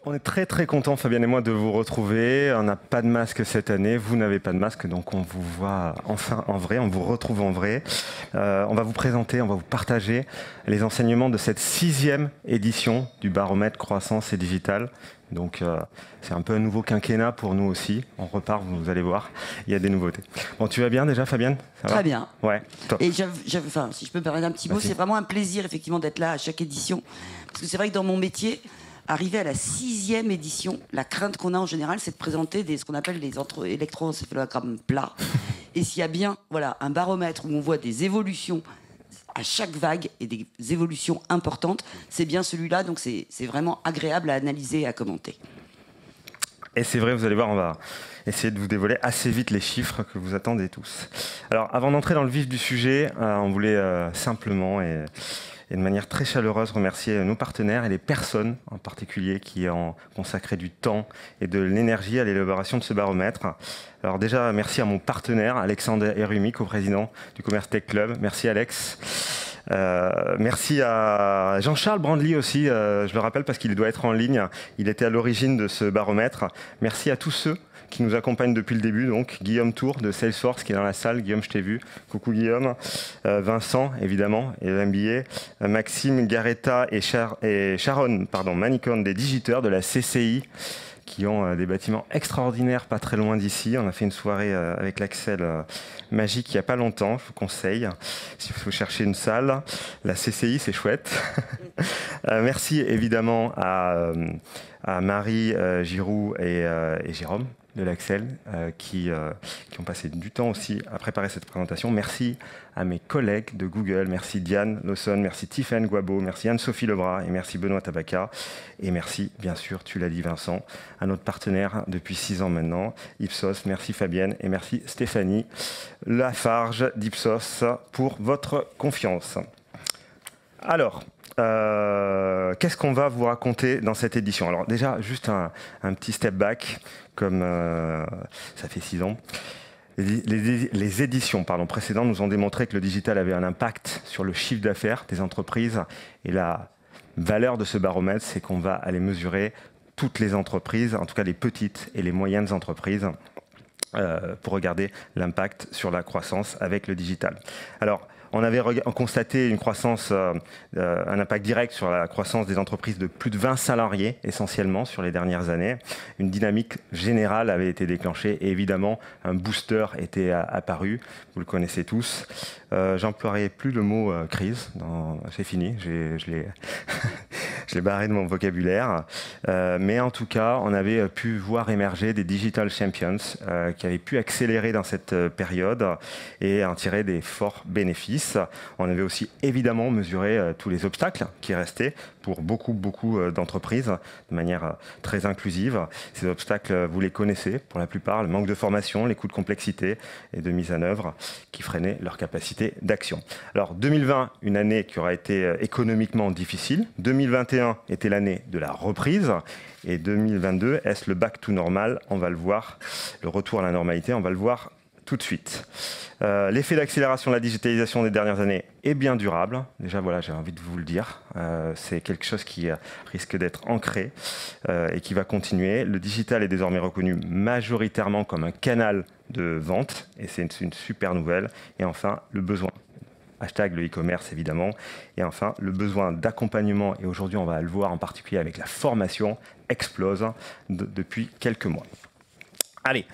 On est très très content, Fabienne et moi, de vous retrouver. On n'a pas de masque cette année, vous n'avez pas de masque, donc on vous voit enfin en vrai, on vous retrouve en vrai. On va vous présenter, on va vous partager les enseignements de cette 6e édition du baromètre croissance et digital. Donc c'est un peu un nouveau quinquennat pour nous aussi. On repart, vous allez voir, il y a des nouveautés. Bon, tu vas bien déjà, Fabienne? Ça va? Très bien. Ouais, top. Et enfin, si je peux me permettre un petit mot, c'est vraiment un plaisir effectivement d'être là à chaque édition. Parce que c'est vrai que dans mon métier, arriver à la 6e édition, la crainte qu'on a en général, c'est de présenter ce qu'on appelle des électroencéphalogrammes plats. Et s'il y a bien un baromètre où on voit des évolutions à chaque vague et des évolutions importantes, c'est bien celui-là. Donc c'est vraiment agréable à analyser et à commenter. Et c'est vrai, vous allez voir, on va essayer de vous dévoiler assez vite les chiffres que vous attendez tous. Alors, avant d'entrer dans le vif du sujet, on voulait simplement et de manière très chaleureuse remercier nos partenaires et les personnes en particulier qui ont consacré du temps et de l'énergie à l'élaboration de ce baromètre. Alors déjà, merci à mon partenaire, Alexandre Herumi, co-président du Commerce Tech Club. Merci Alex. Merci à Jean-Charles Brandly aussi, je le rappelle parce qu'il doit être en ligne. Il était à l'origine de ce baromètre. Merci à tous ceux qui nous accompagnent depuis le début, donc Guillaume Tour de Salesforce qui est dans la salle. Guillaume, je t'ai vu. Coucou Guillaume. Vincent, évidemment, et MBA. Maxime Garetta et Sharon Manicon des Digiteurs de la CCI qui ont des bâtiments extraordinaires pas très loin d'ici. On a fait une soirée avec l'Axel magique il n'y a pas longtemps, je vous conseille, si vous cherchez une salle. La CCI, c'est chouette. Merci évidemment à Marie Giroux et Jérôme de l'Axel qui ont passé du temps aussi à préparer cette présentation. Merci à mes collègues de Google, merci Diane Lawson, merci Tiffaine Guabo, merci Anne-Sophie Lebras et merci Benoît Tabaka. Et merci, bien sûr, tu l'as dit Vincent, à notre partenaire depuis 6 ans maintenant, Ipsos. Merci Fabienne et merci Stéphanie Lafarge d'Ipsos pour votre confiance. Alors, qu'est-ce qu'on va vous raconter dans cette édition? Alors déjà, juste un petit step back, comme ça fait 6 ans. Les éditions précédentes nous ont démontré que le digital avait un impact sur le chiffre d'affaires des entreprises. Et la valeur de ce baromètre, c'est qu'on va aller mesurer toutes les entreprises, en tout cas les petites et les moyennes entreprises, pour regarder l'impact sur la croissance avec le digital. Alors, on avait constaté une croissance, un impact direct sur la croissance des entreprises de plus de 20 salariés, essentiellement, sur les dernières années. Une dynamique générale avait été déclenchée et évidemment, un booster était apparu. Vous le connaissez tous. J'emploierai plus le mot crise. C'est fini, je l'ai barré de mon vocabulaire. Mais en tout cas, on avait pu voir émerger des digital champions qui avaient pu accélérer dans cette période et en tirer des forts bénéfices. On avait aussi évidemment mesuré tous les obstacles qui restaient pour beaucoup d'entreprises de manière très inclusive. Ces obstacles, vous les connaissez pour la plupart, le manque de formation, les coûts de complexité et de mise en œuvre qui freinaient leur capacité d'action. Alors 2020, une année qui aura été économiquement difficile. 2021 était l'année de la reprise. Et 2022, est-ce le back to normal? On va le voir, le retour à la normalité, on va le voir tout de suite. L'effet d'accélération de la digitalisation des dernières années est bien durable. Déjà, voilà, j'ai envie de vous le dire. C'est quelque chose qui risque d'être ancré et qui va continuer. Le digital est désormais reconnu majoritairement comme un canal de vente et c'est une super nouvelle. Et enfin, le besoin. Hashtag le e-commerce, évidemment. Et enfin, le besoin d'accompagnement, et aujourd'hui, on va le voir en particulier avec la formation, explose depuis quelques mois. Allez.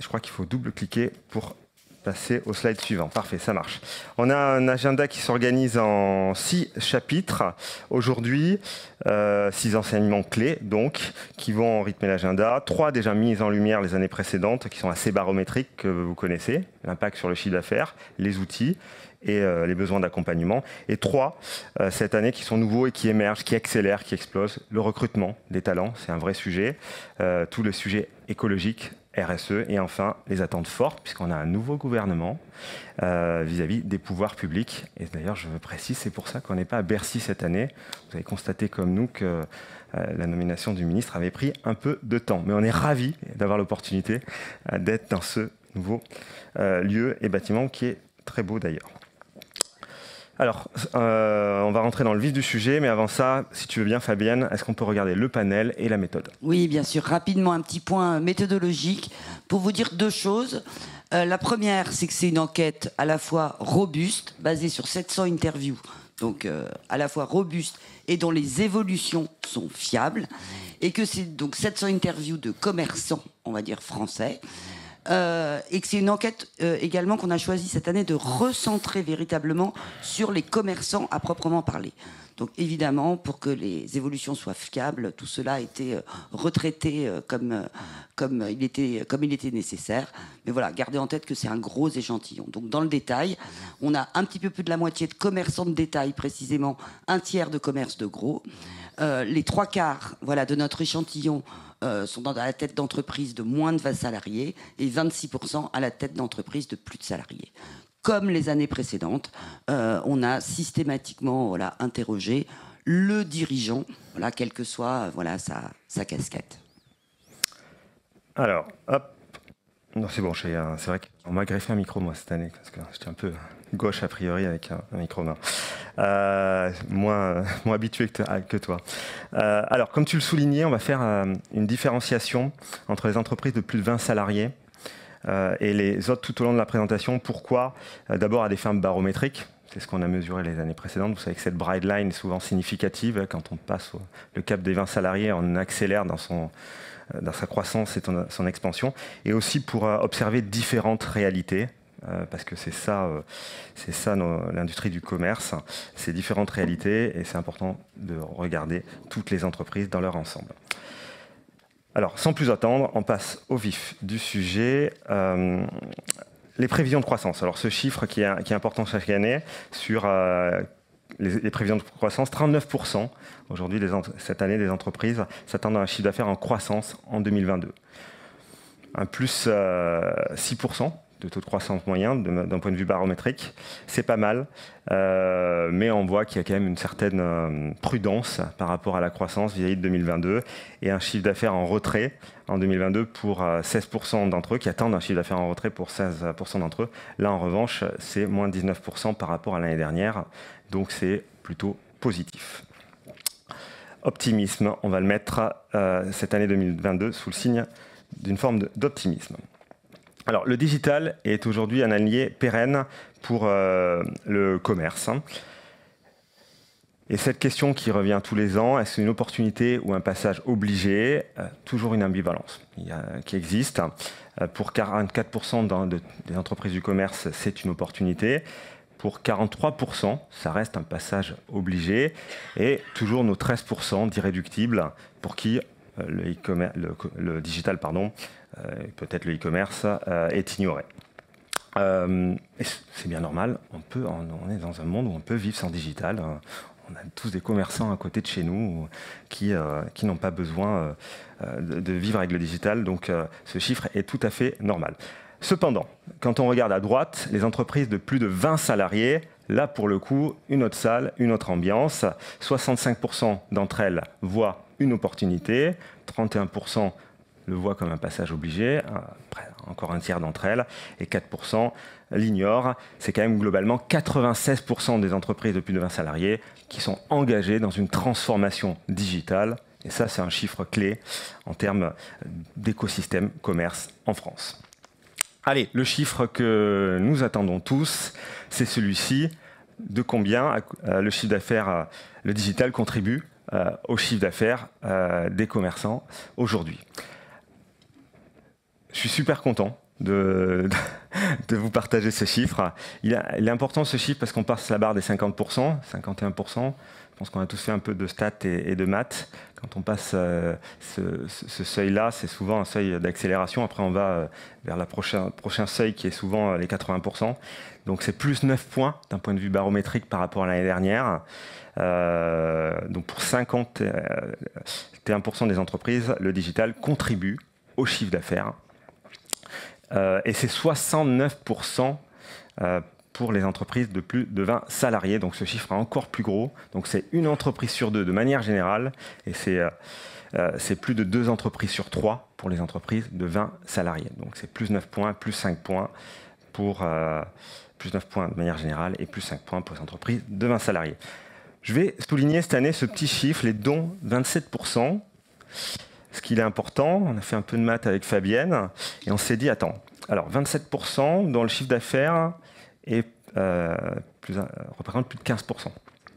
Je crois qu'il faut double-cliquer pour passer au slide suivant. Parfait, ça marche. On a un agenda qui s'organise en 6 chapitres. Aujourd'hui, 6 enseignements clés, donc, qui vont rythmer l'agenda. 3 déjà mis en lumière les années précédentes, qui sont assez barométriques, que vous connaissez. L'impact sur le chiffre d'affaires, les outils et les besoins d'accompagnement. Et 3, cette année, qui sont nouveaux et qui émergent, qui accélèrent, qui explosent. Le recrutement des talents, c'est un vrai sujet. Tout le sujet écologique, RSE, et enfin les attentes fortes, puisqu'on a un nouveau gouvernement vis-à-vis des pouvoirs publics. Et d'ailleurs, je précise, c'est pour ça qu'on n'est pas à Bercy cette année. Vous avez constaté comme nous que la nomination du ministre avait pris un peu de temps. Mais on est ravis d'avoir l'opportunité d'être dans ce nouveau lieu et bâtiment qui est très beau d'ailleurs. Alors, on va rentrer dans le vif du sujet, mais avant ça, si tu veux bien, Fabienne, est-ce qu'on peut regarder le panel et la méthode? Oui, bien sûr. Rapidement, un petit point méthodologique pour vous dire deux choses. La première, c'est que c'est une enquête à la fois robuste, basée sur 700 interviews, donc à la fois robuste et dont les évolutions sont fiables, et que c'est donc 700 interviews de commerçants, on va dire français, et que c'est une enquête également qu'on a choisi cette année de recentrer véritablement sur les commerçants à proprement parler. Donc évidemment, pour que les évolutions soient fiables, tout cela a été retraité comme il était nécessaire. Mais voilà, gardez en tête que c'est un gros échantillon. Donc dans le détail, on a un petit peu plus de la moitié de commerçants de détail, précisément un tiers de commerce de gros. Les trois quarts de notre échantillon sont à la tête d'entreprises de moins de 20 salariés et 26% à la tête d'entreprises de plus de salariés. Comme les années précédentes, on a systématiquement interrogé le dirigeant, quelle que soit sa casquette. Alors, hop. Non, c'est bon, c'est vrai qu'on m'a greffé un micro, moi, cette année, parce que j'étais un peu gauche, a priori, avec un micro main. Moins habitué que toi. Alors, comme tu le soulignais, on va faire une différenciation entre les entreprises de plus de 20 salariés et les autres tout au long de la présentation. Pourquoi? D'abord à des fins barométriques, c'est ce qu'on a mesuré les années précédentes. Vous savez que cette bright line est souvent significative. Quand on passe le cap des 20 salariés, on accélère dans sa croissance et son expansion. Et aussi pour observer différentes réalités, parce que c'est ça l'industrie du commerce, ces différentes réalités, et c'est important de regarder toutes les entreprises dans leur ensemble. Alors, sans plus attendre, on passe au vif du sujet. Les prévisions de croissance. Alors, ce chiffre qui est important chaque année sur les prévisions de croissance, 39%. Aujourd'hui, cette année, les entreprises s'attendent à un chiffre d'affaires en croissance en 2022. Un plus 6% de taux de croissance moyen d'un point de vue barométrique. C'est pas mal, mais on voit qu'il y a quand même une certaine prudence par rapport à la croissance vis-à-vis de 2022 et un chiffre d'affaires en retrait en 2022 pour 16% d'entre eux qui attendent un chiffre d'affaires en retrait pour 16% d'entre eux. Là, en revanche, c'est moins 19% par rapport à l'année dernière, donc c'est plutôt positif. Optimisme, on va le mettre cette année 2022 sous le signe d'une forme d'optimisme. Alors, le digital est aujourd'hui un allié pérenne pour le commerce. Et cette question qui revient tous les ans, est-ce une opportunité ou un passage obligé? Toujours une ambivalence qui existe. Pour 44% des entreprises du commerce, c'est une opportunité. Pour 43%, ça reste un passage obligé. Et toujours nos 13% d'irréductibles pour qui le digital, peut-être le e-commerce, est ignoré. Et c'est bien normal, on est dans un monde où on peut vivre sans digital. On a tous des commerçants à côté de chez nous qui n'ont pas besoin de vivre avec le digital, donc ce chiffre est tout à fait normal. Cependant, quand on regarde à droite, les entreprises de plus de 20 salariés, là pour le coup, une autre salle, une autre ambiance. 65% d'entre elles voient une opportunité, 31% le voient comme un passage obligé, encore un tiers d'entre elles, et 4% l'ignorent. C'est quand même globalement 96% des entreprises de plus de 20 salariés qui sont engagées dans une transformation digitale. Et ça, c'est un chiffre clé en termes d'écosystème commerce en France. Allez, le chiffre que nous attendons tous, c'est celui-ci. De combien le chiffre d'affaires, le digital contribue au chiffre d'affaires des commerçants aujourd'hui. Je suis super content de vous partager ce chiffre. Il est important ce chiffre parce qu'on passe la barre des 50%, 51%. Je pense qu'on a tous fait un peu de stats et de maths. Quand on passe ce seuil-là, c'est souvent un seuil d'accélération. Après, on va vers le prochain seuil qui est souvent les 80%. Donc, c'est plus 9 points d'un point de vue barométrique par rapport à l'année dernière. Donc, pour 51% des entreprises, le digital contribue au chiffre d'affaires. Et c'est 69% pour les entreprises de plus de 20 salariés. Donc ce chiffre est encore plus gros. Donc c'est une entreprise sur deux de manière générale. Et c'est plus de 2 entreprises sur 3 pour les entreprises de 20 salariés. Donc c'est plus 9 points, plus 5 points pour plus 9 points de manière générale et plus 5 points pour les entreprises de 20 salariés. Je vais souligner cette année ce petit chiffre, les dons 27%. Ce qu'il est important, on a fait un peu de maths avec Fabienne et on s'est dit, attends, alors 27% dont le chiffre d'affaires représente plus de 15%.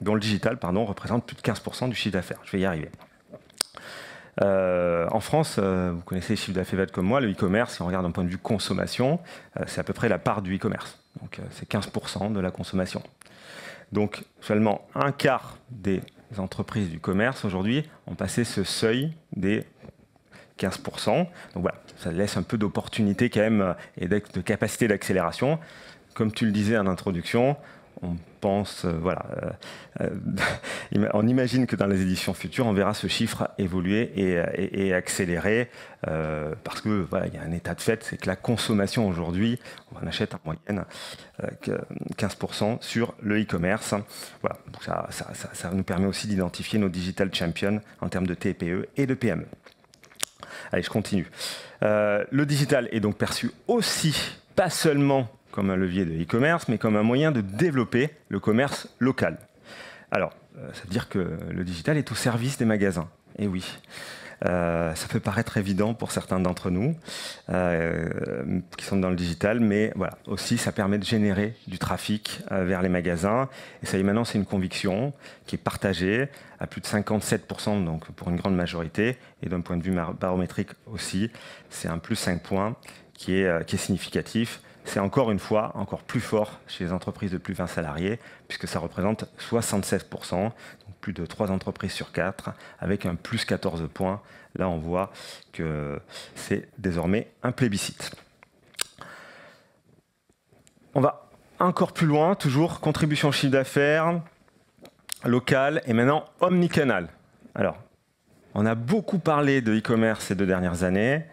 Dont le digital, représente plus de 15% du chiffre d'affaires. Je vais y arriver. En France, vous connaissez les chiffres d'affaires comme moi, le e-commerce, si on regarde d'un point de vue consommation, c'est à peu près la part du e-commerce. Donc c'est 15% de la consommation. Donc seulement un quart des entreprises du commerce aujourd'hui ont passé ce seuil des 15%. Donc voilà, ça laisse un peu d'opportunité quand même et de capacité d'accélération. Comme tu le disais en introduction, on pense, on imagine que dans les éditions futures, on verra ce chiffre évoluer et accélérer parce que il y a un état de fait, c'est que la consommation aujourd'hui, on en achète en moyenne 15% sur le e-commerce. Voilà, donc ça nous permet aussi d'identifier nos digital champions en termes de TPE et de PME. Allez, je continue. Le digital est donc perçu aussi, pas seulement comme un levier de e-commerce, mais comme un moyen de développer le commerce local. Alors, ça veut dire que le digital est au service des magasins. Et oui, ça peut paraître évident pour certains d'entre nous qui sont dans le digital, mais voilà, aussi ça permet de générer du trafic vers les magasins. Et ça y est, maintenant, c'est une conviction qui est partagée à plus de 57%, donc pour une grande majorité, et d'un point de vue barométrique aussi, c'est un plus 5 points qui est significatif. C'est encore une fois encore plus fort chez les entreprises de plus de 20 salariés, puisque ça représente 76%, donc plus de 3 entreprises sur 4, avec un plus 14 points. Là, on voit que c'est désormais un plébiscite. On va encore plus loin, toujours contribution au chiffre d'affaires, local et maintenant omnicanal. Alors, on a beaucoup parlé de e-commerce ces 2 dernières années.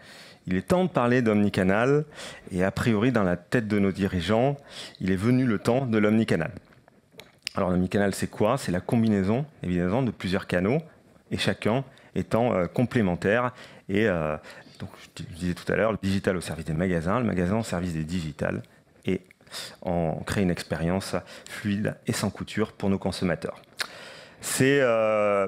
Il est temps de parler d'omnicanal et a priori dans la tête de nos dirigeants, il est venu le temps de l'omnicanal. Alors l'omnicanal c'est quoi? C'est la combinaison évidemment de plusieurs canaux et chacun étant complémentaire et donc je disais tout à l'heure, le digital au service des magasins, le magasin au service des digitales et on crée une expérience fluide et sans couture pour nos consommateurs. C'est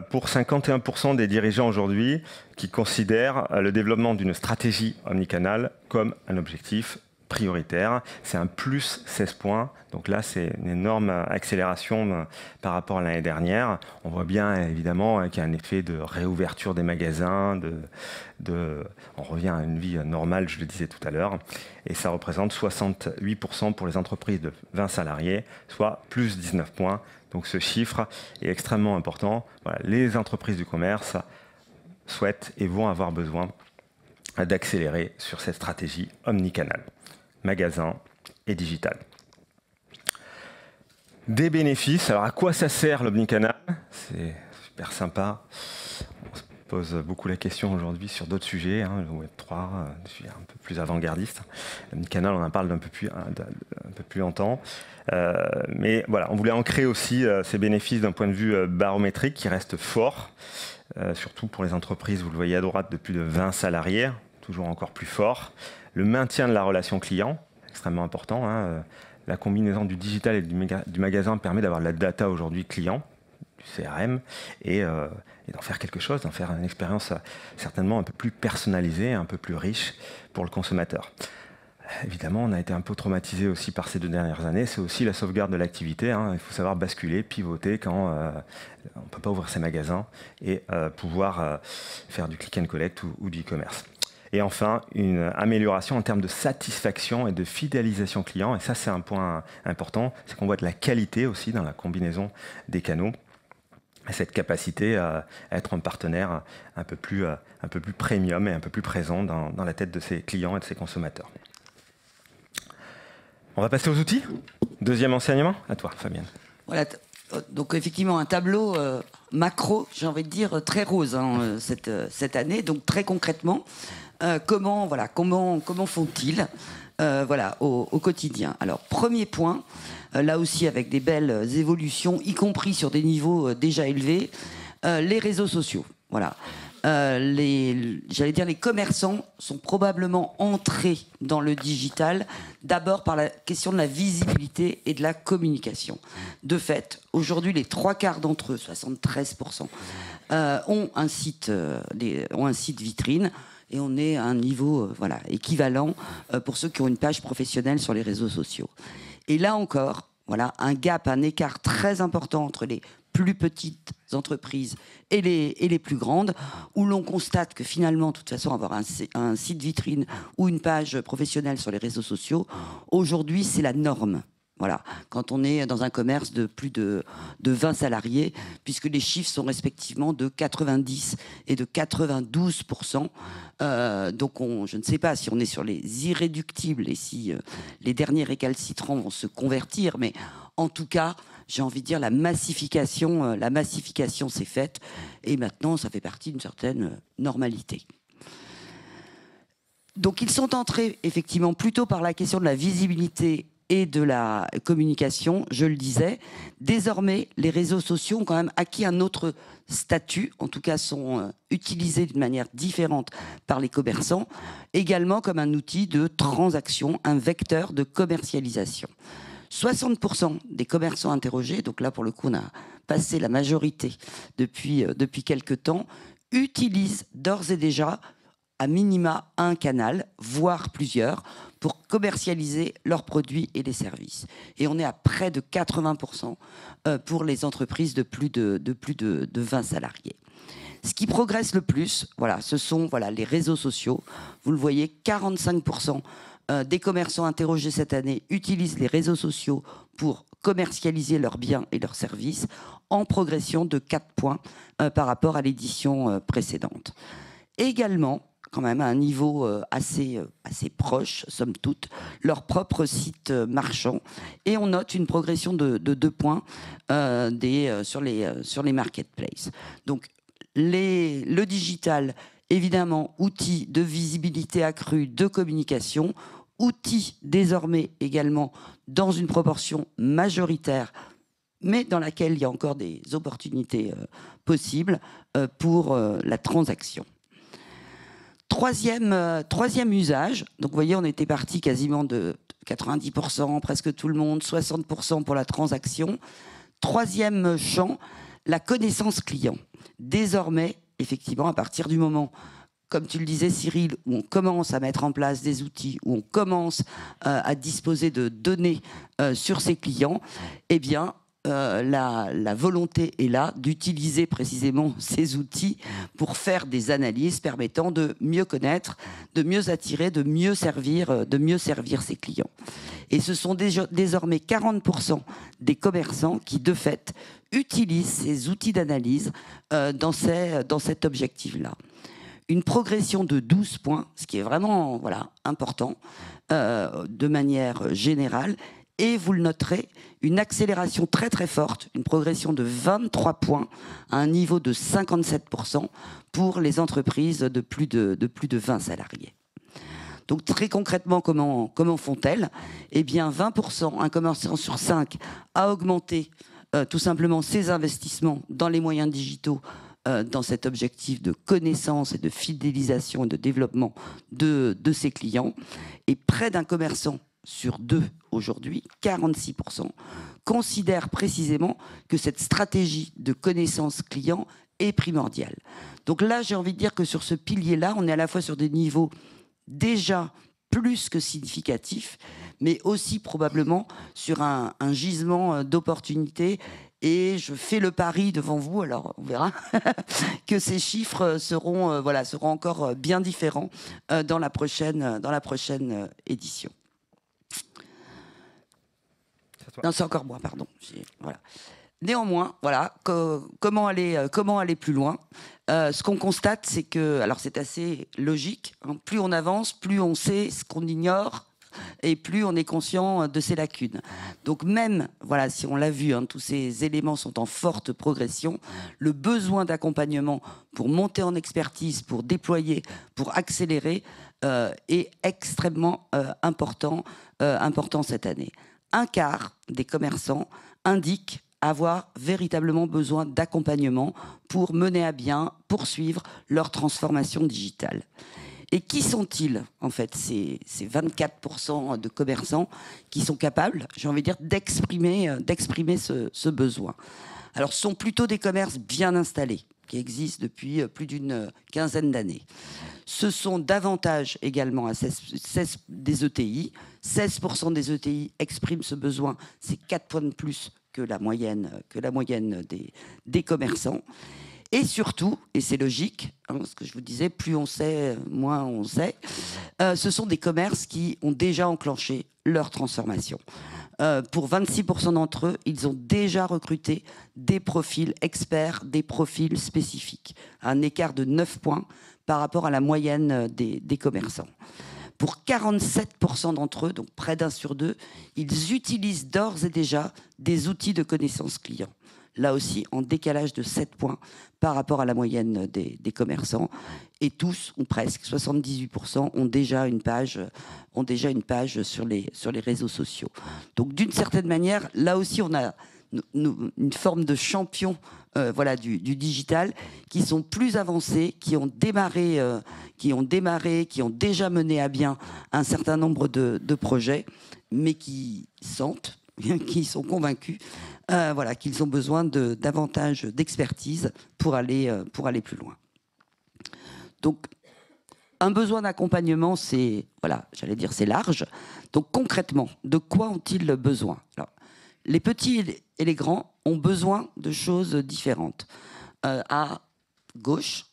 pour 51% des dirigeants aujourd'hui qui considèrent le développement d'une stratégie omnicanal comme un objectif prioritaire. C'est un plus 16 points. Donc là, c'est une énorme accélération par rapport à l'année dernière. On voit bien évidemment qu'il y a un effet de réouverture des magasins, on revient à une vie normale, je le disais tout à l'heure. Et ça représente 68% pour les entreprises de 20 salariés, soit plus 19 points. Donc ce chiffre est extrêmement important. Voilà, les entreprises du commerce souhaitent et vont avoir besoin d'accélérer sur cette stratégie omnicanal, magasin et digital. Des bénéfices. Alors à quoi ça sert l'omnicanal? C'est super sympa. On se pose beaucoup la question aujourd'hui sur d'autres sujets, le Web3, des sujets un peu plus avant-gardistes. L'omnicanal, on en parle d'un peu plus longtemps. Mais voilà, on voulait ancrer aussi ces bénéfices d'un point de vue barométrique qui reste fort, surtout pour les entreprises, vous le voyez à droite, de plus de 20 salariés, toujours encore plus fort. Le maintien de la relation client, extrêmement important. La combinaison du digital et du magasin permet d'avoir de la data aujourd'hui client, du CRM, et d'en faire quelque chose, d'en faire une expérience certainement un peu plus personnalisée, un peu plus riche pour le consommateur. Évidemment, on a été un peu traumatisé aussi par ces 2 dernières années. C'est aussi la sauvegarde de l'activité. Il faut savoir basculer, pivoter quand on ne peut pas ouvrir ses magasins et pouvoir faire du click and collect ou du e-commerce. Et enfin, une amélioration en termes de satisfaction et de fidélisation client. Et ça, c'est un point important. C'est qu'on voit de la qualité aussi dans la combinaison des canaux. Et cette capacité à être un partenaire un peu plus premium et un peu plus présent dans la tête de ses clients et de ses consommateurs. On va passer aux outils. Deuxième enseignement, à toi, Fabienne. Voilà, donc effectivement un tableau macro, j'ai envie de dire très rose cette année. Donc très concrètement, comment font-ils au quotidien? Alors premier point, là aussi avec des belles évolutions, y compris sur des niveaux déjà élevés, les réseaux sociaux. Voilà. j'allais dire, les commerçants sont probablement entrés dans le digital d'abord par la question de la visibilité et de la communication. De fait, aujourd'hui, les 3/4 d'entre eux, 73%, ont un site vitrine. Et on est à un niveau équivalent pour ceux qui ont une page professionnelle sur les réseaux sociaux. Et là encore, un gap, un écart très important entre les plus petites entreprises et les plus grandes, où l'on constate que finalement, de toute façon, avoir un site vitrine ou une page professionnelle sur les réseaux sociaux, aujourd'hui, c'est la norme. Voilà, quand on est dans un commerce de plus de 20 salariés, puisque les chiffres sont respectivement de 90 et de 92%. Donc je ne sais pas si on est sur les irréductibles et si les derniers récalcitrants vont se convertir, mais en tout cas, j'ai envie de dire, la massification s'est faite, et maintenant, ça fait partie d'une certaine normalité. Donc ils sont entrés effectivement plutôt par la question de la visibilité et de la communication, je le disais. Désormais, les réseaux sociaux ont quand même acquis un autre statut, en tout cas sont utilisés d'une manière différente par les commerçants, également comme un outil de transaction, un vecteur de commercialisation. 60% des commerçants interrogés, donc là pour le coup on a passé la majorité depuis quelques temps, utilisent d'ores et déjà à minima un canal, voire plusieurs, pour commercialiser leurs produits et les services. Et on est à près de 80% pour les entreprises de plus de 20 salariés. Ce qui progresse le plus, ce sont les réseaux sociaux. Vous le voyez, 45% des commerçants interrogés cette année utilisent les réseaux sociaux pour commercialiser leurs biens et leurs services, en progression de 4 points par rapport à l'édition précédente. Également, quand même à un niveau assez proche, somme toute, leur propre site marchand. Et on note une progression de 2 points sur les marketplaces. Donc, le digital, évidemment, outil de visibilité accrue, de communication, outil désormais également dans une proportion majoritaire, mais dans laquelle il y a encore des opportunités possibles pour la transaction. Troisième usage, donc vous voyez, on était parti quasiment de 90%, presque tout le monde, 60% pour la transaction. Troisième champ, la connaissance client. Désormais, effectivement, à partir du moment, comme tu le disais Cyril, où on commence à mettre en place des outils, où on commence à disposer de données sur ses clients, eh bien, la volonté est là d'utiliser précisément ces outils pour faire des analyses permettant de mieux connaître, de mieux attirer, de mieux servir ses clients. Et ce sont désormais 40% des commerçants qui, de fait, utilisent ces outils d'analyse dans cet objectif-là. Une progression de 12 points, ce qui est vraiment important de manière générale. Et vous le noterez, une accélération très très forte, une progression de 23 points à un niveau de 57% pour les entreprises de plus de 20 salariés. Donc très concrètement, comment font-elles ? Eh bien 20%, un commerçant sur 5 a augmenté tout simplement ses investissements dans les moyens digitaux dans cet objectif de connaissance et de fidélisation et de développement de ses clients. Et près d'un commerçant sur 2 aujourd'hui, 46%, considèrent précisément que cette stratégie de connaissance client est primordiale. Donc là, j'ai envie de dire que sur ce pilier-là, on est à la fois sur des niveaux déjà plus que significatifs, mais aussi probablement sur un gisement d'opportunités. Et je fais le pari devant vous, alors on verra, que ces chiffres seront encore bien différents dans la prochaine édition. Non, c'est encore moi, pardon. Voilà. Néanmoins, comment aller plus loin ? Ce qu'on constate, c'est que, alors c'est assez logique, plus on avance, plus on sait ce qu'on ignore, et plus on est conscient de ses lacunes. Donc même, si on l'a vu, tous ces éléments sont en forte progression, le besoin d'accompagnement pour monter en expertise, pour déployer, pour accélérer, est extrêmement important cette année. Un quart des commerçants indiquent avoir véritablement besoin d'accompagnement pour mener à bien, poursuivre leur transformation digitale. Et qui sont-ils, en fait, ces 24% de commerçants qui sont capables, j'ai envie de dire, d'exprimer ce besoin? Alors, ce sont plutôt des commerces bien installés, qui existent depuis plus d'une quinzaine d'années. Ce sont davantage également à 16 des ETI. 16% des ETI expriment ce besoin. C'est 4 points de plus que la moyenne des commerçants. Et surtout, et c'est logique, hein, ce que je vous disais, plus on sait, moins on sait, ce sont des commerces qui ont déjà enclenché leur transformation. Pour 26% d'entre eux, ils ont déjà recruté des profils experts, des profils spécifiques. Un écart de 9 points par rapport à la moyenne des commerçants. Pour 47% d'entre eux, donc près d'un sur deux, ils utilisent d'ores et déjà des outils de connaissance client. Là aussi, en décalage de 7 points par rapport à la moyenne des commerçants. Et tous, ou presque, 78%, ont déjà une page sur les réseaux sociaux. Donc, d'une certaine manière, là aussi, on a une forme de champions du digital qui sont plus avancés, qui ont déjà mené à bien un certain nombre de projets, mais qui sentent, qui sont convaincus qu'ils ont besoin de davantage d'expertise pour aller plus loin. Donc, un besoin d'accompagnement, c'est large. Donc, concrètement, de quoi ont-ils besoin? Alors, les petits et les grands ont besoin de choses différentes. À gauche,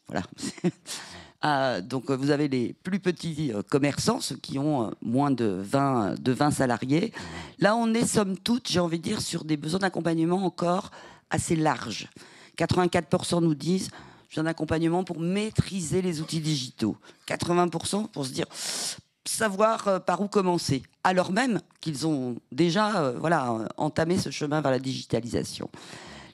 donc vous avez les plus petits commerçants, ceux qui ont moins de 20 salariés. Là, on est, somme toute, j'ai envie de dire, sur des besoins d'accompagnement encore assez larges. 84% nous disent « j'ai un accompagnement pour maîtriser les outils digitaux ». 80% pour se dire « savoir par où commencer », alors même qu'ils ont déjà entamé ce chemin vers la digitalisation.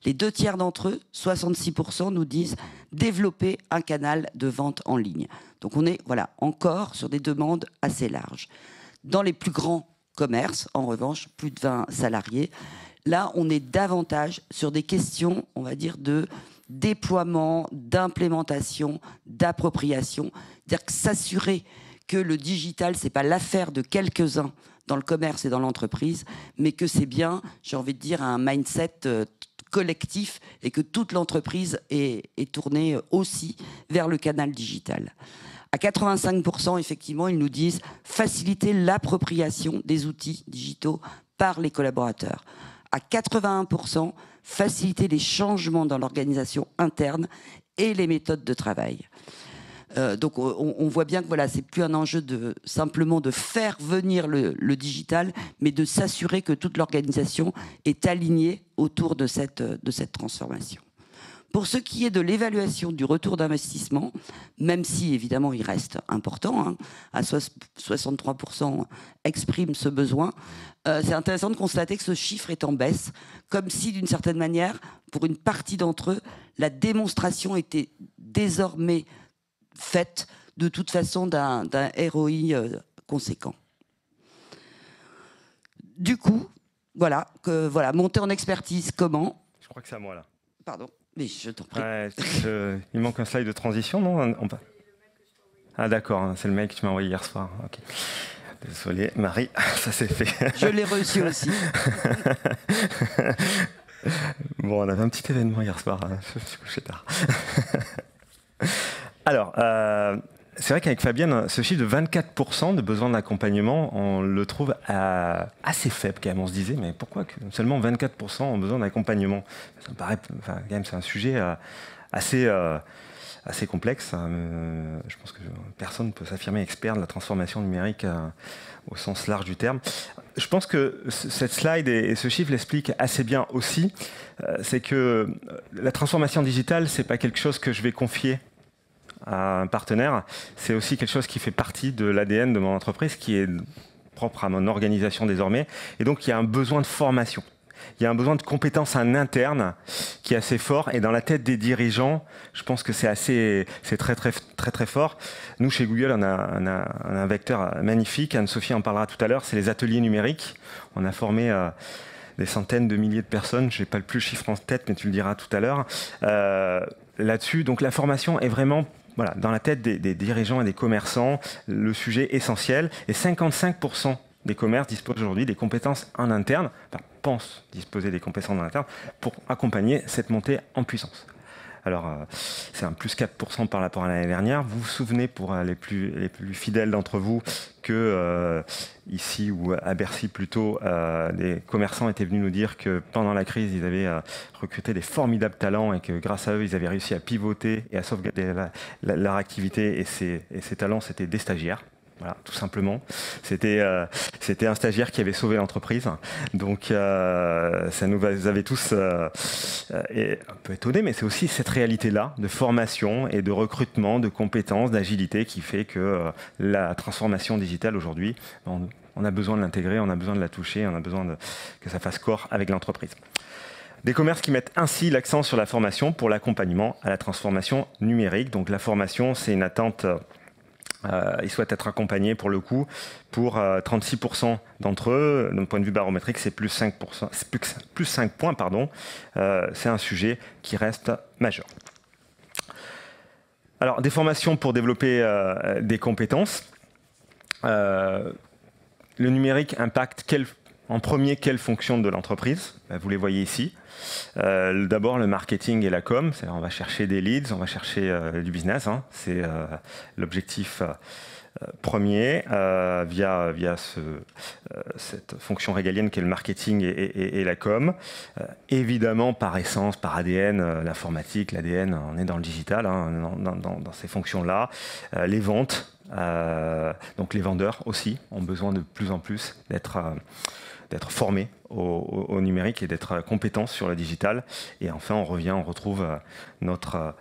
Les 2/3 d'entre eux, 66%, nous disent développer un canal de vente en ligne. Donc on est encore sur des demandes assez larges. Dans les plus grands commerces, en revanche, plus de 20 salariés, là on est davantage sur des questions, on va dire, de déploiement, d'implémentation, d'appropriation. C'est-à-dire que s'assurer que le digital, c'est pas l'affaire de quelques-uns dans le commerce et dans l'entreprise, mais que c'est bien, j'ai envie de dire, un mindset collectif et que toute l'entreprise est tournée aussi vers le canal digital. À 85%, effectivement, ils nous disent faciliter l'appropriation des outils digitaux par les collaborateurs. À 81%, faciliter les changements dans l'organisation interne et les méthodes de travail. Donc on voit bien que c'est plus un enjeu simplement de faire venir le digital, mais de s'assurer que toute l'organisation est alignée autour de cette transformation. Pour ce qui est de l'évaluation du retour d'investissement, même si évidemment il reste important, à 63% expriment ce besoin, c'est intéressant de constater que ce chiffre est en baisse, comme si d'une certaine manière, pour une partie d'entre eux, la démonstration était désormais faite de toute façon d'un ROI conséquent. Du coup, monter en expertise, comment? Je crois que c'est à moi là. Pardon, mais je t'en prie. Ouais, il manque un slide de transition, non? Ah d'accord, c'est le mail que tu m'as envoyé hier soir. Okay. Désolé, Marie, ça s'est fait. Je l'ai reçu aussi. Bon, on avait un petit événement hier soir, je me suis couché tard. Alors, c'est vrai qu'avec Fabienne, ce chiffre de 24% de besoin d'accompagnement, on le trouve assez faible quand même. On se disait, mais pourquoi que seulement 24% ont besoin d'accompagnement? Ça me paraît, quand même, c'est un sujet assez complexe. Je pense que personne ne peut s'affirmer expert de la transformation numérique au sens large du terme. Je pense que cette slide et ce chiffre l'expliquent assez bien aussi. C'est que la transformation digitale, c'est pas quelque chose que je vais confier à un partenaire, c'est aussi quelque chose qui fait partie de l'ADN de mon entreprise, qui est propre à mon organisation désormais. Et donc, il y a un besoin de formation. Il y a un besoin de compétences en interne qui est assez fort. Et dans la tête des dirigeants, je pense que c'est très fort. Nous, chez Google, on a un vecteur magnifique. Anne-Sophie en parlera tout à l'heure. C'est les ateliers numériques. On a formé des centaines de milliers de personnes, je n'ai pas le plus le chiffre en tête, mais tu le diras tout à l'heure, là-dessus. Donc la formation est vraiment voilà, dans la tête des dirigeants et des commerçants, le sujet essentiel. Et 55% des commerces disposent aujourd'hui des compétences en interne, enfin, pensent disposer des compétences en interne pour accompagner cette montée en puissance. Alors, c'est un plus 4% par rapport à l'année dernière. Vous vous souvenez, pour les plus fidèles d'entre vous, que ici, ou à Bercy plutôt, des commerçants étaient venus nous dire que pendant la crise, ils avaient recruté des formidables talents et que grâce à eux, ils avaient réussi à pivoter et à sauvegarder leur activité. Et ces talents, c'était des stagiaires. Voilà, tout simplement. C'était un stagiaire qui avait sauvé l'entreprise. Donc, ça nous avait tous un peu étonnés, mais c'est aussi cette réalité-là de formation et de recrutement, de compétences, d'agilité qui fait que la transformation digitale aujourd'hui, on a besoin de l'intégrer, on a besoin de la toucher, on a besoin que ça fasse corps avec l'entreprise. Des commerces qui mettent ainsi l'accent sur la formation pour l'accompagnement à la transformation numérique. Donc la formation, c'est une attente... ils souhaitent être accompagnés pour le coup. Pour 36% d'entre eux, d'un point de vue barométrique, c'est plus 5 points. C'est un sujet qui reste majeur. Alors, des formations pour développer des compétences. Le numérique impacte en premier quelle fonction de l'entreprise? Vous les voyez ici. D'abord le marketing et la com, on va chercher des leads, on va chercher du business, hein. C'est l'objectif premier via cette fonction régalienne qu'est le marketing et la com. Évidemment, par essence, par ADN, l'informatique, l'ADN, on est dans le digital, hein, dans ces fonctions-là. Les ventes, donc les vendeurs aussi ont besoin de plus en plus d'être formés au numérique et d'être compétents sur le digital. Et enfin, on retrouve notre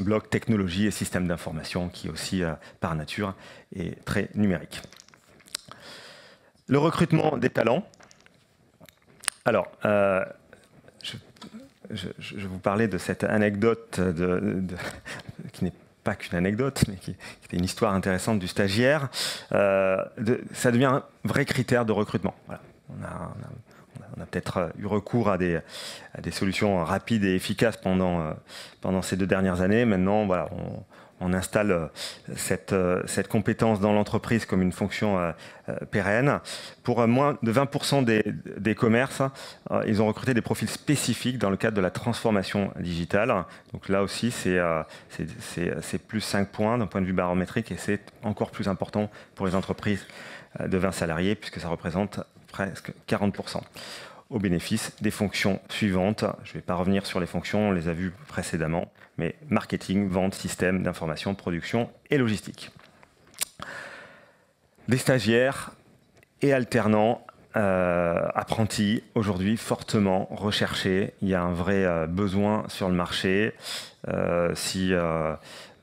bloc technologie et système d'information qui aussi, par nature, est très numérique. Le recrutement des talents. Alors, je vous parlais de cette anecdote qui n'est pas qu'une anecdote, mais qui était une histoire intéressante du stagiaire. Ça devient un vrai critère de recrutement. Voilà. On a peut-être eu recours à des solutions rapides et efficaces pendant ces 2 dernières années. Maintenant, voilà, on installe cette compétence dans l'entreprise comme une fonction pérenne. Pour moins de 20% des commerces, ils ont recruté des profils spécifiques dans le cadre de la transformation digitale. Donc là aussi, c'est plus 5 points d'un point de vue barométrique et c'est encore plus important pour les entreprises de 20 salariés puisque ça représente presque 40%. Au bénéfice des fonctions suivantes. Je ne vais pas revenir sur les fonctions, on les a vues précédemment, mais marketing, vente, système d'information, production et logistique. Des stagiaires et alternants, apprentis, aujourd'hui fortement recherchés. Il y a un vrai besoin sur le marché. Si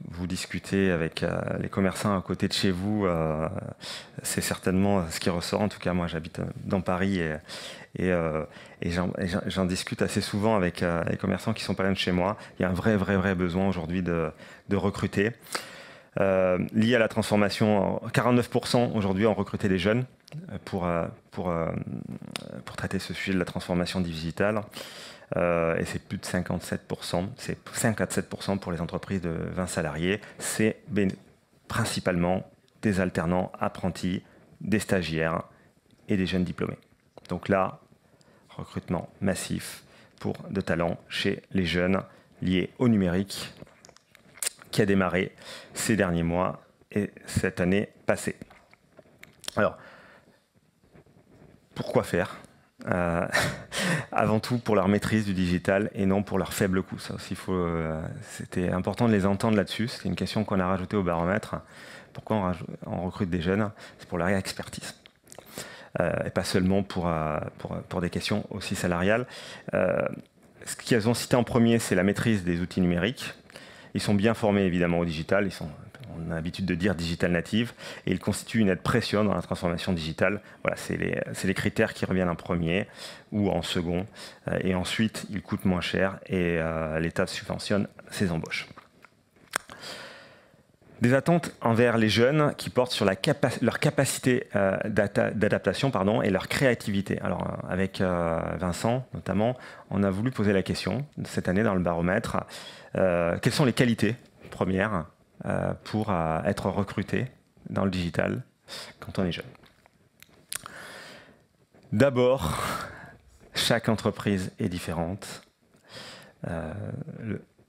vous discutez avec les commerçants à côté de chez vous, c'est certainement ce qui ressort. En tout cas, moi, j'habite dans Paris et j'en discute assez souvent avec les commerçants qui sont pas loin de chez moi. Il y a un vrai besoin aujourd'hui de recruter. Lié à la transformation, 49% aujourd'hui ont recruté des jeunes pour traiter ce sujet de la transformation digitale. Et c'est plus de 57%, c'est 57% pour les entreprises de 20 salariés. C'est principalement des alternants, apprentis, des stagiaires et des jeunes diplômés. Donc là, recrutement massif pour de talents chez les jeunes liés au numérique qui a démarré ces derniers mois et cette année passée. Alors, pourquoi faire ? Avant tout pour leur maîtrise du digital et non pour leur faible coût. Ça aussi, c'était important de les entendre là-dessus. C'est une question qu'on a rajoutée au baromètre. Pourquoi on recrute des jeunes? C'est pour leur expertise. Et pas seulement pour des questions aussi salariales. Ce qu'ils ont cité en premier, c'est la maîtrise des outils numériques. Ils sont bien formés évidemment au digital, on a l'habitude de dire digital native, et ils constituent une aide précieuse dans la transformation digitale. Voilà, c'est les critères qui reviennent en premier ou en second, et ensuite ils coûtent moins cher et l'État subventionne ces embauches. Des attentes envers les jeunes qui portent sur leur capacité d'adaptation et leur créativité. Alors, avec Vincent, notamment, on a voulu poser la question, cette année dans le baromètre, quelles sont les qualités premières pour être recruté dans le digital quand on est jeune. D'abord, chaque entreprise est différente.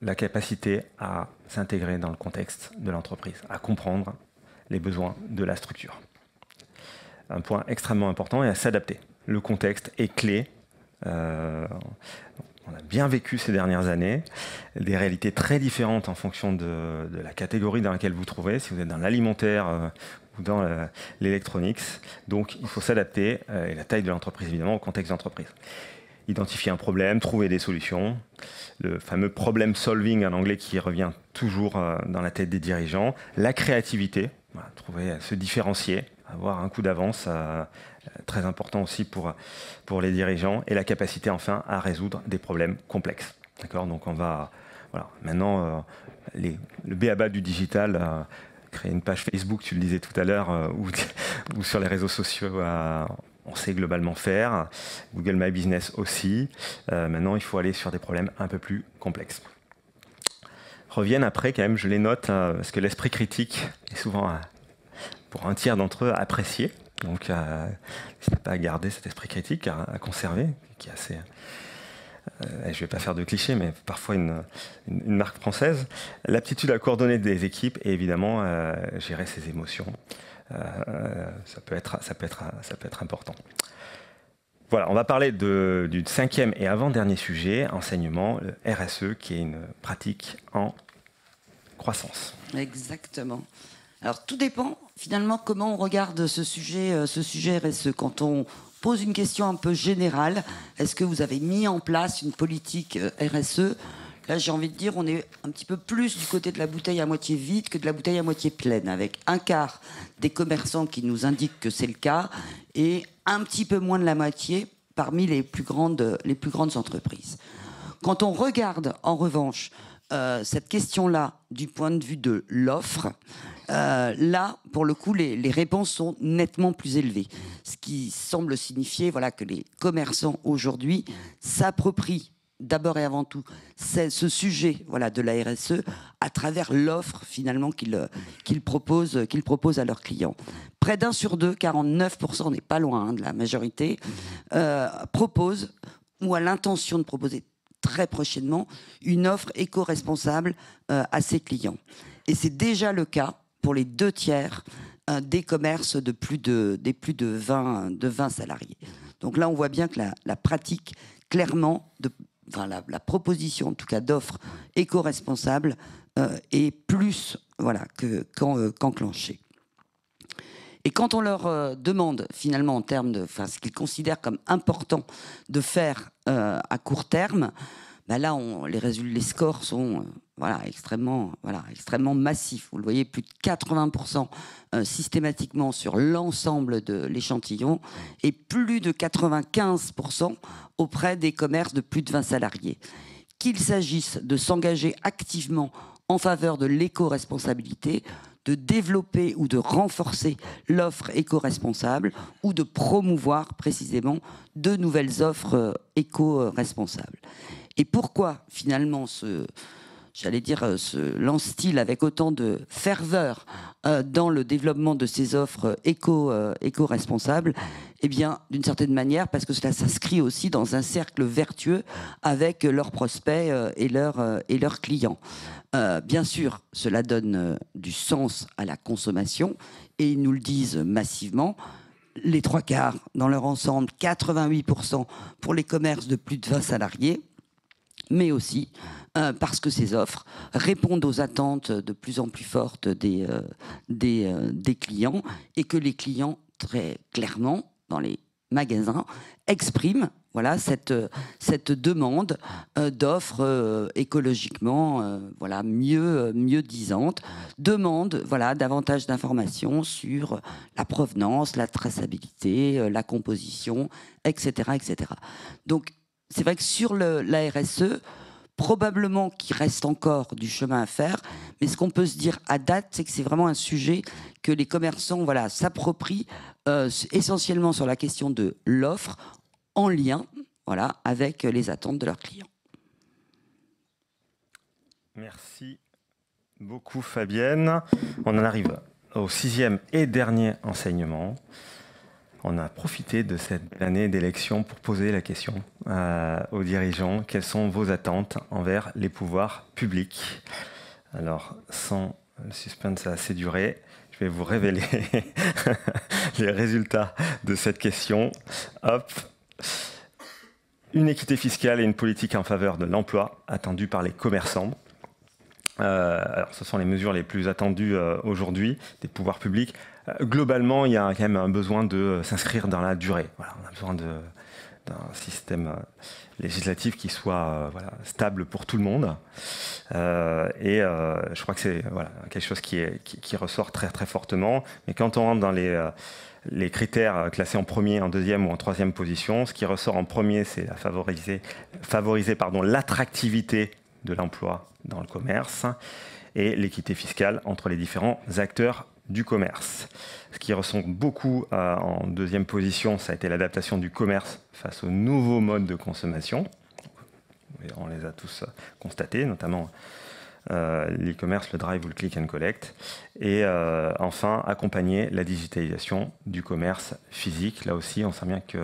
La capacité à s'intégrer dans le contexte de l'entreprise, à comprendre les besoins de la structure. Un point extrêmement important est à s'adapter. Le contexte est clé. On a bien vécu ces dernières années, des réalités très différentes en fonction de la catégorie dans laquelle vous vous trouvez, si vous êtes dans l'alimentaire ou dans l'électronique. Donc il faut s'adapter, et la taille de l'entreprise évidemment, au contexte d'entreprise. Identifier un problème, trouver des solutions. Le fameux problem solving en anglais qui revient toujours dans la tête des dirigeants. La créativité, voilà, trouver, se différencier, avoir un coup d'avance, très important aussi pour les dirigeants. Et la capacité enfin à résoudre des problèmes complexes. D'accord ? Donc on va, voilà, maintenant, le b.a.-ba du digital, créer une page Facebook, tu le disais tout à l'heure, ou sur les réseaux sociaux, on sait globalement faire. Google My Business aussi. Maintenant, il faut aller sur des problèmes un peu plus complexes. Reviennent après, quand même, je les note, parce que l'esprit critique est souvent, pour un tiers d'entre eux, apprécié. Donc, n'hésitez pas à garder cet esprit critique, à conserver, qui est assez... je ne vais pas faire de clichés, mais parfois une marque française. L'aptitude à coordonner des équipes et évidemment gérer ses émotions. Ça peut être important. Voilà, on va parler du cinquième et avant-dernier sujet, enseignement, le RSE, qui est une pratique en croissance. Exactement. Alors tout dépend finalement comment on regarde ce sujet RSE. Quand on pose une question un peu générale, est-ce que vous avez mis en place une politique RSE ? Là, j'ai envie de dire, on est un petit peu plus du côté de la bouteille à moitié vide que de la bouteille à moitié pleine, avec un quart des commerçants qui nous indiquent que c'est le cas et un petit peu moins de la moitié parmi les plus grandes entreprises. Quand on regarde, en revanche, cette question-là du point de vue de l'offre, là, pour le coup, les réponses sont nettement plus élevées. Ce qui semble signifier que les commerçants aujourd'hui s'approprient d'abord et avant tout ce sujet de la RSE à travers l'offre finalement qu'ils proposent à leurs clients. Près d'un sur deux, 49%, on n'est pas loin de la majorité, propose ou a l'intention de proposer très prochainement une offre éco-responsable à ses clients. Et c'est déjà le cas pour les 2/3 des commerces de plus de 20 salariés. Donc là, on voit bien que la pratique, clairement, la proposition, en tout cas, d'offres éco-responsables est plus qu'enclenchée. Et quand on leur demande, finalement, en termes de ce qu'ils considèrent comme important de faire à court terme, là, les scores sont extrêmement massifs. Vous le voyez, plus de 80% systématiquement sur l'ensemble de l'échantillon et plus de 95% auprès des commerces de plus de 20 salariés. Qu'il s'agisse de s'engager activement en faveur de l'éco-responsabilité, de développer ou de renforcer l'offre éco-responsable ou de promouvoir précisément de nouvelles offres éco-responsables. Et pourquoi finalement lance-t-il avec autant de ferveur dans le développement de ces offres éco-responsables ? Eh bien, d'une certaine manière, parce que cela s'inscrit aussi dans un cercle vertueux avec leurs prospects et leurs clients. Bien sûr, cela donne du sens à la consommation et ils nous le disent massivement. Les 3/4 dans leur ensemble, 88% pour les commerces de plus de 20 salariés, mais aussi parce que ces offres répondent aux attentes de plus en plus fortes des clients et que les clients, très clairement, dans les magasins, expriment cette demande d'offres écologiquement mieux disantes, demande davantage d'informations sur la provenance, la traçabilité, la composition, etc. Donc, c'est vrai que sur la RSE, Probablement qu'il reste encore du chemin à faire, mais ce qu'on peut se dire à date, c'est que c'est vraiment un sujet que les commerçants s'approprient essentiellement sur la question de l'offre en lien avec les attentes de leurs clients. Merci beaucoup Fabienne. On en arrive au 6e et dernier enseignement. On a profité de cette belle année d'élection pour poser la question aux dirigeants. Quelles sont vos attentes envers les pouvoirs publics? Alors, sans le suspense a assez duré, je vais vous révéler les résultats de cette question. Hop. Une équité fiscale et une politique en faveur de l'emploi attendue par les commerçants. Alors, ce sont les mesures les plus attendues aujourd'hui des pouvoirs publics. Globalement, il y a quand même un besoin de s'inscrire dans la durée. Voilà, on a besoin d'un système législatif qui soit stable pour tout le monde. Je crois que c'est quelque chose qui ressort très, très fortement. Mais quand on rentre dans les critères classés en premier, en deuxième ou en troisième position, ce qui ressort en premier, c'est favoriser l'attractivité de l'emploi dans le commerce et l'équité fiscale entre les différents acteurs du commerce. Ce qui ressort beaucoup en deuxième position, ça a été l'adaptation du commerce face aux nouveaux modes de consommation. On les a tous constatés, notamment l'e-commerce, le drive ou le click and collect. Et enfin, accompagner la digitalisation du commerce physique. Là aussi, on sent bien qu'il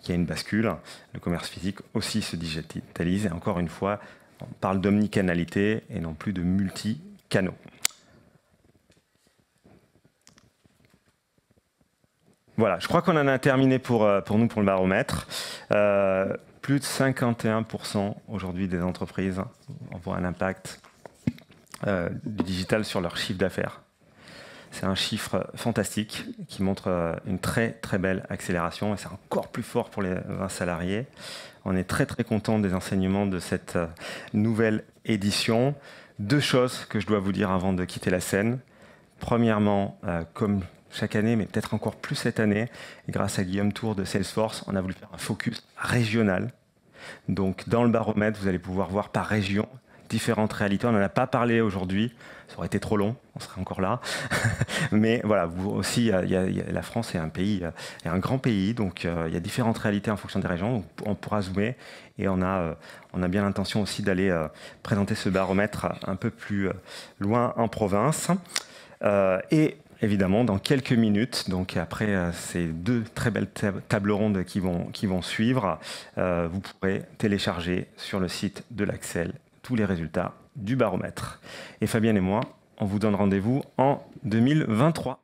y a une bascule. Le commerce physique aussi se digitalise. Et encore une fois, on parle d'omnicanalité et non plus de multi-canaux. Voilà, je crois qu'on en a terminé pour nous, pour le baromètre. Plus de 51% aujourd'hui des entreprises voient un impact du digital sur leur chiffre d'affaires. C'est un chiffre fantastique qui montre une très très belle accélération et c'est encore plus fort pour les 20 salariés. On est très très content des enseignements de cette nouvelle édition. Deux choses que je dois vous dire avant de quitter la scène. Premièrement, comme chaque année, mais peut-être encore plus cette année, grâce à Guillaume Tour de Salesforce, on a voulu faire un focus régional. Donc dans le baromètre, vous allez pouvoir voir par région différentes réalités. On n'en a pas parlé aujourd'hui, ça aurait été trop long, on serait encore là. Mais voilà, vous aussi, la France est un pays, est un grand pays, donc il y a différentes réalités en fonction des régions. Donc, on pourra zoomer et on a bien l'intention aussi d'aller présenter ce baromètre un peu plus loin en province. Et évidemment, dans quelques minutes, donc après ces deux très belles tables rondes qui vont suivre, vous pourrez télécharger sur le site de l'Axel tous les résultats du baromètre. Et Fabienne et moi, on vous donne rendez-vous en 2023.